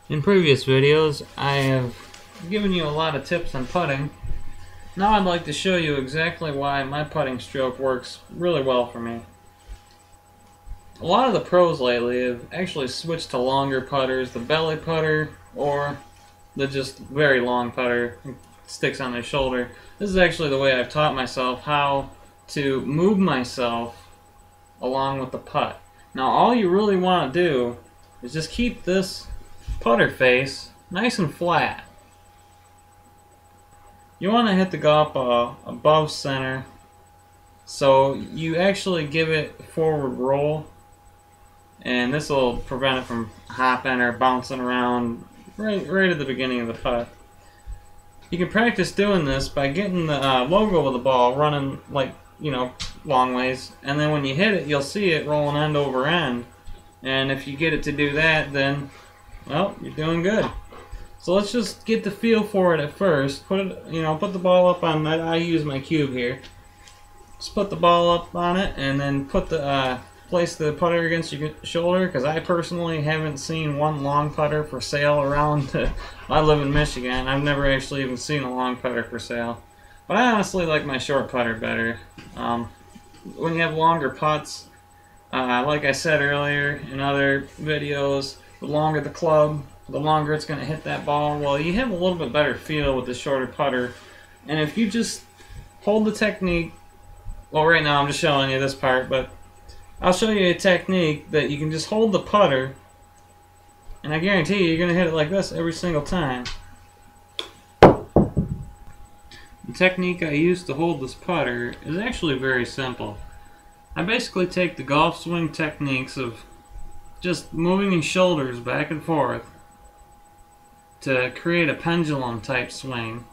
In previous videos, I have given you a lot of tips on putting. Now I'd like to show you exactly why my putting stroke works really well for me. A lot of the pros lately have actually switched to longer putters, the belly putter, or the just very long putter that sticks on their shoulder. This is actually the way I've taught myself how to move myself along with the putt. Now all you really want to do is just keep this putter face nice and flat. You want to hit the golf ball above center, so you actually give it forward roll, and this will prevent it from hopping or bouncing around right at the beginning of the putt. You can practice doing this by getting the logo of the ball running like, long ways, and then when you hit it, you'll see it rolling end over end. And if you get it to do that, then well, you're doing good. So let's just get the feel for it at first. Put it, put the ball up on that. I use my cube here. Just put the ball up on it, and then put the place the putter against your shoulder. Because I personally haven't seen one long putter for sale around. I live in Michigan. I've never actually even seen a long putter for sale. But I honestly like my short putter better. When you have longer putts, like I said earlier in other videos, the longer the club, the longer it's going to hit that ball. Well, you have a little bit better feel with the shorter putter. And if you just hold the technique, well, right now I'm just showing you this part, but I'll show you a technique that you can just hold the putter, and I guarantee you're going to hit it like this every single time. The technique I use to hold this putter is actually very simple. I basically take the golf swing techniques of just moving your shoulders back and forth to create a pendulum type swing,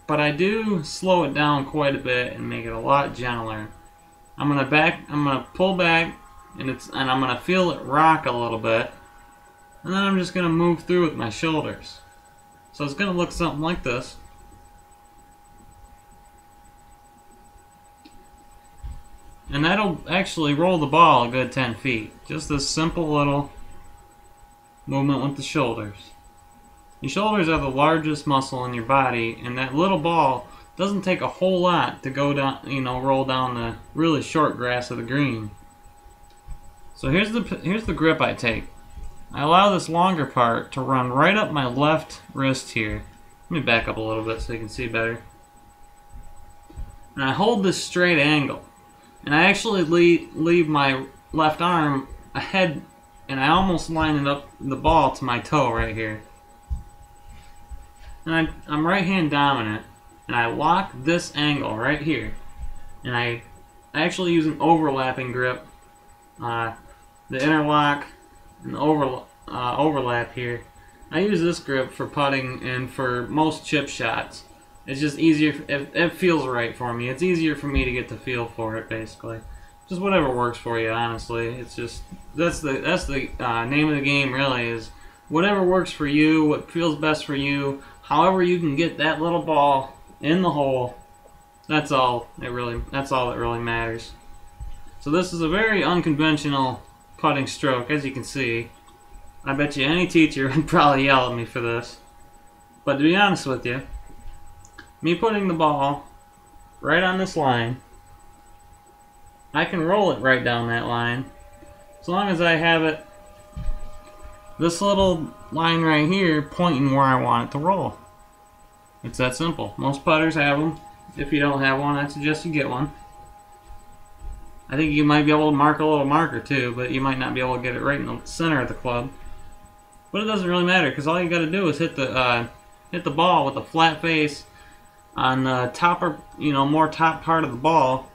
but I do slow it down quite a bit and make it a lot gentler. I'm gonna pull back, and I'm gonna feel it rock a little bit, and then I'm just gonna move through with my shoulders. So it's gonna look something like this. And that'll actually roll the ball a good 10 feet. Just this simple little movement with the shoulders. Your shoulders are the largest muscle in your body, and that little ball doesn't take a whole lot to go down, roll down the really short grass of the green. So here's the grip I take. I allow this longer part to run right up my left wrist here. Let me back up a little bit so you can see better. And I hold this straight angle. And I actually leave my left arm ahead, and I almost line it up the ball to my toe right here. And I'm right hand dominant, and I lock this angle right here. And I actually use an overlapping grip. The interlock and the overlap here. I use this grip for putting and for most chip shots. It's just easier, it feels right for me. It's easier for me to get the feel for it, basically. Just whatever works for you, honestly. It's just, that's the name of the game, really, is whatever works for you, what feels best for you, however you can get that little ball in the hole. That's all that really matters. So this is a very unconventional putting stroke, as you can see. I bet you any teacher would probably yell at me for this. But to be honest with you, me putting the ball right on this line, I can roll it right down that line as long as I have it, this little line right here, pointing where I want it to roll. It's that simple. Most putters have them. If you don't have one, I suggest you get one. I think you might be able to mark a little marker too, but you might not be able to get it right in the center of the club. But it doesn't really matter, because all you got to do is hit the ball with a flat face on the top, or more top part of the ball,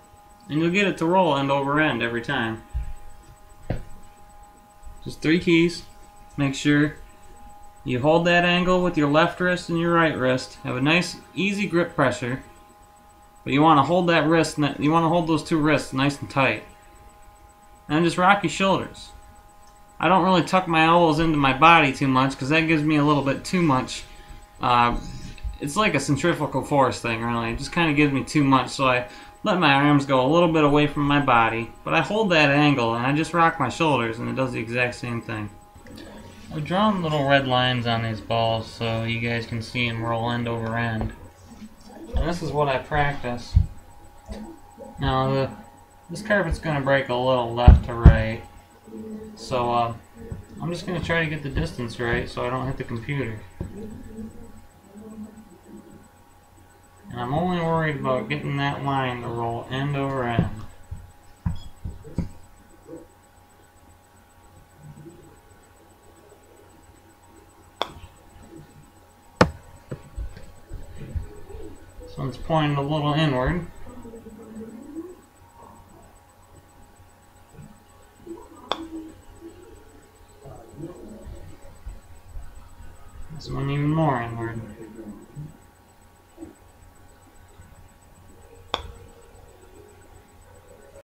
and you'll get it to roll end over end every time. Just 3 keys. Make sure you hold that angle with your left wrist and your right wrist. Have a nice easy grip pressure, but you want to hold that wrist, you want to hold those 2 wrists nice and tight, and just rock your shoulders. I don't really tuck my elbows into my body too much, because that gives me a little bit too much. It's like a centrifugal force thing, really. It just kind of gives me too much, so I let my arms go a little bit away from my body, but I hold that angle and I just rock my shoulders, and it does the exact same thing. I've drawn little red lines on these balls so you guys can see them roll end over end. And this is what I practice. Now, this carpet's going to break a little left to right, so I'm just going to try to get the distance right so I don't hit the computer. And I'm only worried about getting that line to roll end over end. This one's pointed a little inward. This one even more inward.